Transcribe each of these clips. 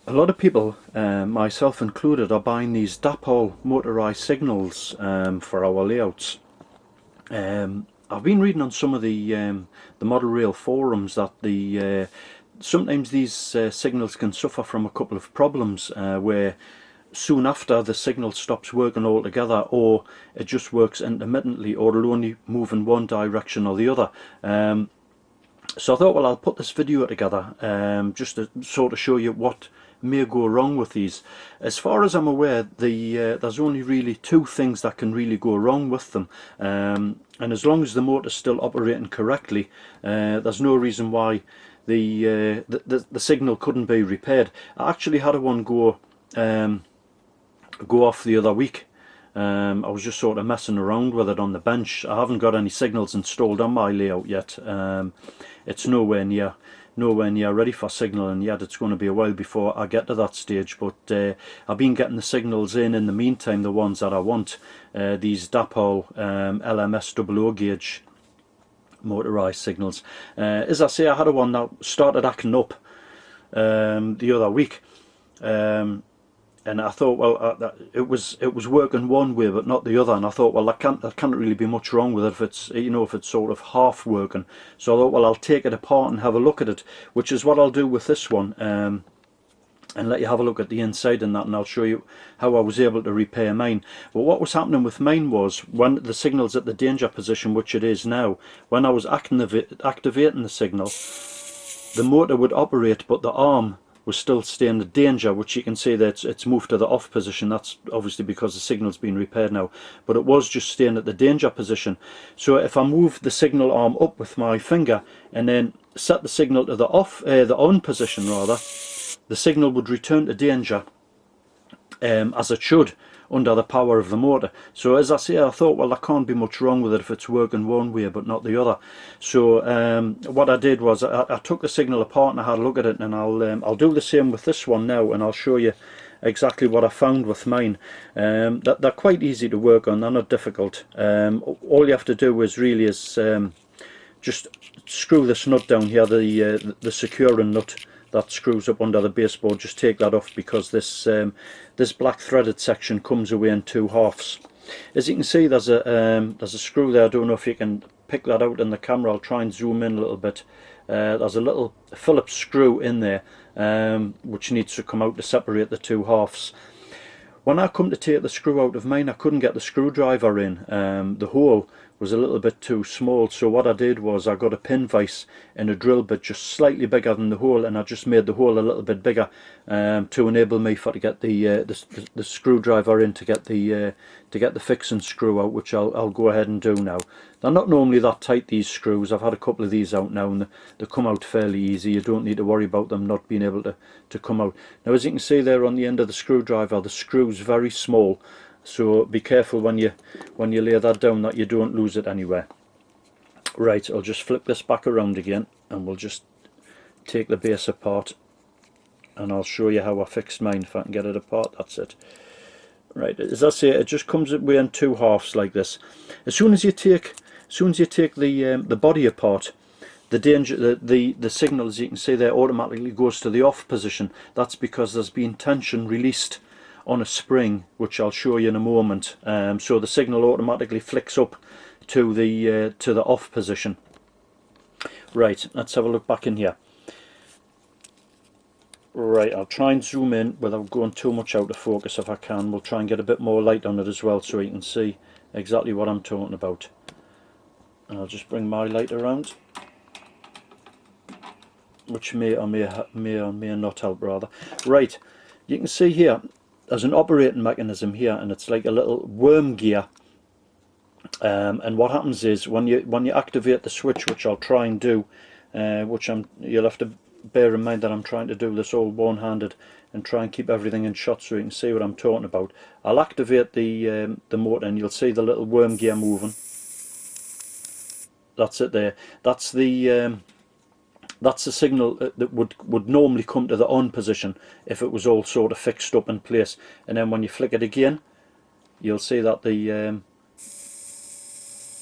A lot of people, myself included, are buying these Dapol motorised signals for our layouts. I've been reading on some of the model rail forums that sometimes these signals can suffer from a couple of problems where soon after the signal stops working altogether, or it just works intermittently, or it'll only move in one direction or the other. So I thought, well, I'll put this video together just to sort of show you what may go wrong with these. As far as I'm aware, there's only really two things that can really go wrong with them, and as long as the motor's still operating correctly, there's no reason why the signal couldn't be repaired. I actually had one go off the other week. I was just sort of messing around with it on the bench. I haven't got any signals installed on my layout yet. It's nowhere near ready for signaling yet. It's going to be a while before I get to that stage, but I've been getting the signals in the meantime, the ones that I want, these Dapol LMS 00 gauge motorised signals. As I say, I had one that started acting up the other week, and I thought, well, it was working one way but not the other, and I thought, well, there can't really be much wrong with it if it's, you know, if it's sort of half working. So I thought, well, I'll take it apart and have a look at it, which is what I'll do with this one, and let you have a look at the inside and that, and I'll show you how I was able to repair mine. But what was happening with mine was, when the signal's at the danger position, which it is now, when I was activating the signal, the motor would operate, but the arm was still staying in danger, which you can see that it's moved to the off position. That's obviously because the signal's been repaired now, but it was just staying at the danger position. So if I move the signal arm up with my finger and then set the signal to the on position rather, the signal would return to danger as it should, under the power of the motor. So as I say, I thought, well, there can't be much wrong with it if it's working one way but not the other. So what I did was I took the signal apart and I had a look at it, and I'll do the same with this one now, and I'll show you exactly what I found with mine. They're quite easy to work on, they're not difficult. All you have to do is just screw this nut down here, the securing nut that screws up under the baseboard. Just take that off, because this black threaded section comes away in two halves. As you can see, there's a screw there. I don't know if you can pick that out in the camera. I'll try and zoom in a little bit. There's a little Phillips screw in there, which needs to come out to separate the two halves. When I come to take the screw out of mine, I couldn't get the screwdriver in. The hole was a little bit too small, so what I did was I got a pin vise and a drill bit just slightly bigger than the hole, and I just made the hole a little bit bigger to enable me to get the screwdriver in to get the fixing screw out, which I'll go ahead and do now. They're not normally that tight, these screws. I've had a couple of these out now, and they come out fairly easy. You don't need to worry about them not being able to come out. Now, as you can see there on the end of the screwdriver, the screw's very small, so be careful when you lay that down that you don't lose it anywhere. Right, I'll just flip this back around again, and we'll just take the base apart, and I'll show you how I fixed mine. If I can get it apart, that's it. Right, as I say, it just comes away in two halves like this. As soon as you take the body apart, the signal, as you can see there, automatically goes to the off position. That's because there's been tension released on a spring, which I'll show you in a moment. So the signal automatically flicks up to the off position. Right, let's have a look back in here. Right, I'll try and zoom in without going too much out of focus if I can. We'll try and get a bit more light on it as well, so you can see exactly what I'm talking about. And I'll just bring my light around, which may or may not help, rather. Right, you can see here there's an operating mechanism here, and it's like a little worm gear. And what happens is when you activate the switch, which I'll try and do, you'll have to bear in mind that I'm trying to do this all one-handed and try and keep everything in shot so you can see what I'm talking about. I'll activate the motor, and you'll see the little worm gear moving. That's it there. That's the signal that would normally come to the on position if it was all sort of fixed up in place. And then when you flick it again, you'll see that the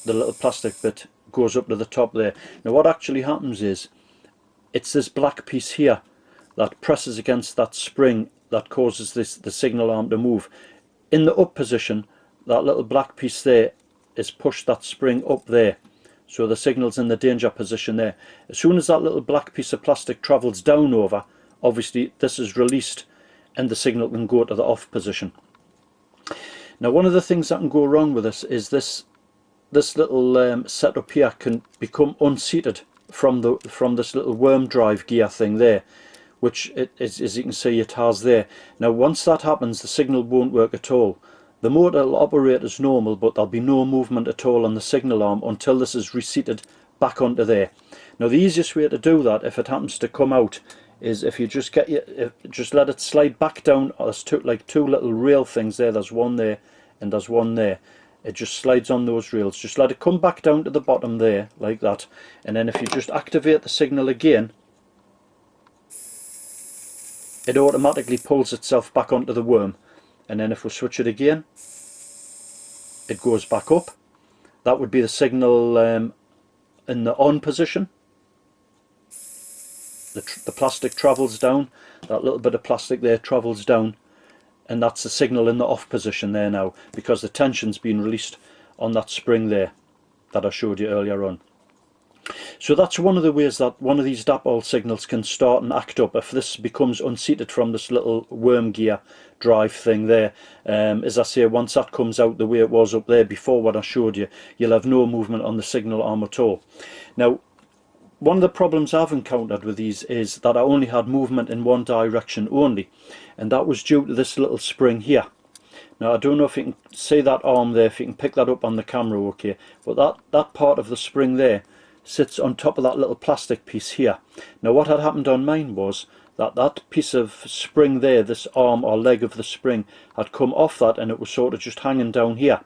little plastic bit goes up to the top there. Now what actually happens is, it's this black piece here that presses against that spring that causes the signal arm to move. In the up position, that little black piece there is pushed that spring up there, so the signal's in the danger position there. As soon as that little black piece of plastic travels down over, obviously this is released and the signal can go to the off position. Now one of the things that can go wrong with this is this little setup here can become unseated from this little worm drive gear thing there, which as you can see it has there. Now once that happens, the signal won't work at all. The motor will operate as normal, but there'll be no movement at all on the signal arm until this is reseated back onto there. Now the easiest way to do that, if it happens to come out, is if you just just let it slide back down. There's like two little rail things there. There's one there and there's one there. It just slides on those rails. Just let it come back down to the bottom there like that, and then if you just activate the signal again, it automatically pulls itself back onto the worm. And then if we switch it again, it goes back up. That would be the signal in the on position. The plastic travels down, that little bit of plastic there travels down, and that's the signal in the off position there now, because the tension's been released on that spring there that I showed you earlier on. So that's one of the ways that one of these Dapol signals can start and act up if this becomes unseated from this little worm gear drive thing there. As I say, once that comes out the way it was up there before what I showed you, you'll have no movement on the signal arm at all. Now one of the problems I've encountered with these is that I only had movement in one direction only, and that was due to this little spring here. Now I don't know if you can see that arm there, if you can pick that up on the camera okay, but that part of the spring there sits on top of that little plastic piece here. Now what had happened on mine was that piece of spring there, this arm or leg of the spring, had come off that and it was sort of just hanging down here.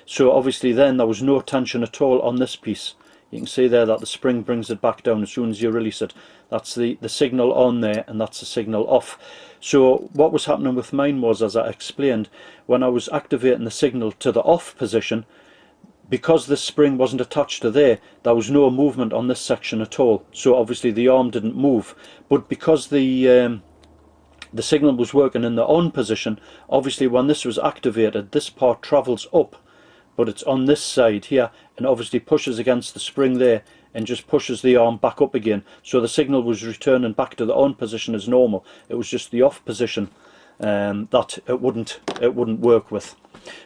So obviously then there was no tension at all on this piece. You can see there that the spring brings it back down as soon as you release it. That's the signal on there, and that's the signal off. So what was happening with mine was, as I explained, when I was activating the signal to the off position, because this spring wasn't attached to there was no movement on this section at all. So obviously the arm didn't move. But because the signal was working in the on position, obviously when this was activated, this part travels up, but it's on this side here, and obviously pushes against the spring there and just pushes the arm back up again. So the signal was returning back to the on position as normal. It was just the off position that it wouldn't work with.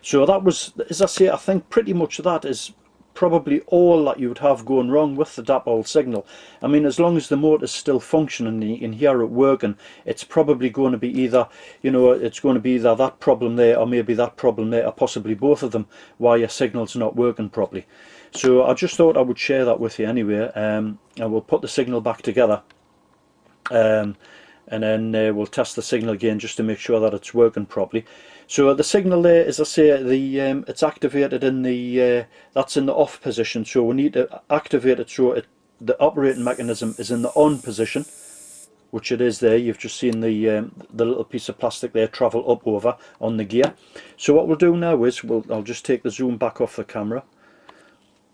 So that was, as I say, I think pretty much that is probably all that you would have going wrong with the Dapol signal. I mean, as long as the motor's still functioning and you can hear it working, it's probably going to be either, you know, it's going to be either that problem there or maybe that problem there, or possibly both of them, why your signal's not working properly. So I just thought I would share that with you anyway, and we'll put the signal back together, and then we'll test the signal again just to make sure that it's working properly. So the signal there, as I say, it's activated in the that's in the off position. So we need to activate it so the operating mechanism is in the on position, which it is there. You've just seen the little piece of plastic there travel up over on the gear. So what we'll do now is I'll just take the zoom back off the camera.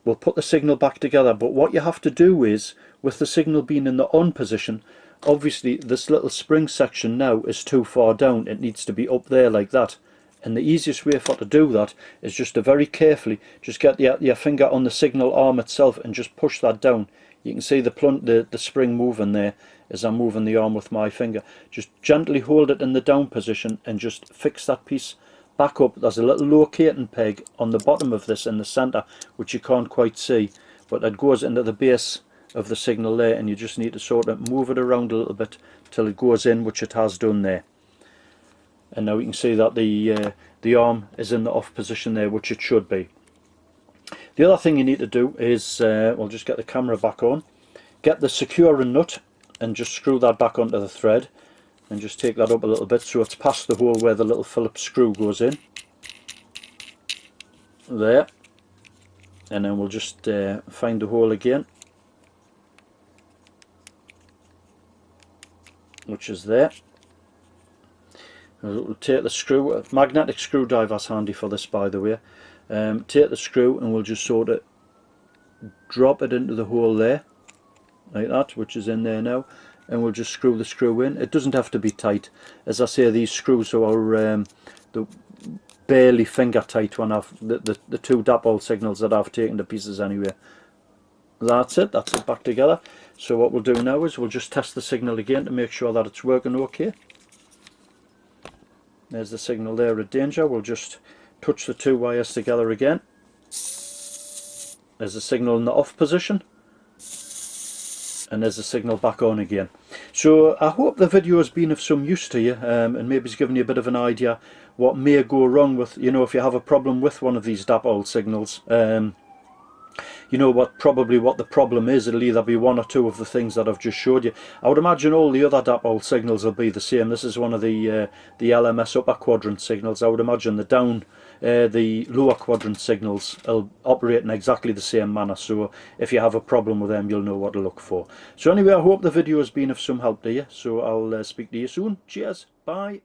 We'll put the signal back together. But what you have to do is, with the signal being in the on position, obviously this little spring section now is too far down. It needs to be up there like that, and the easiest way for to do that is just to very carefully just get your finger on the signal arm itself and just push that down. You can see the spring moving there as I'm moving the arm with my finger. Just gently hold it in the down position and just fix that piece back up. There's a little locating peg on the bottom of this in the center which you can't quite see, but it goes into the base of the signal there, and you just need to sort of move it around a little bit till it goes in, which it has done there. And now you can see that the arm is in the off position there, which it should be. The other thing you need to do is we'll just get the camera back on, get the securing nut and just screw that back onto the thread, and just take that up a little bit so it's past the hole where the little Phillips screw goes in there, and then we'll just find the hole again, which is there. We'll take the screw, a magnetic screwdriver's handy for this by the way. Take the screw and we'll just sort of drop it into the hole there like that, which is in there now, and we'll just screw the screw in. It doesn't have to be tight. As I say, these screws are barely finger tight when I've the two Dapol signals that I've taken to pieces anyway. That's it back together. So what we'll do now is we'll just test the signal again to make sure that it's working okay. There's the signal there at danger. We'll just touch the two wires together again. There's the signal in the off position, and there's the signal back on again. So I hope the video has been of some use to you, and maybe it's given you a bit of an idea what may go wrong with, you know, if you have a problem with one of these Dapol signals. You know probably what the problem is. It'll either be one or two of the things that I've just showed you. I would imagine all the other Dapol signals will be the same. This is one of the LMS upper quadrant signals. I would imagine the lower quadrant signals will operate in exactly the same manner. So if you have a problem with them, you'll know what to look for. So anyway, I hope the video has been of some help to you. So I'll speak to you soon. Cheers. Bye.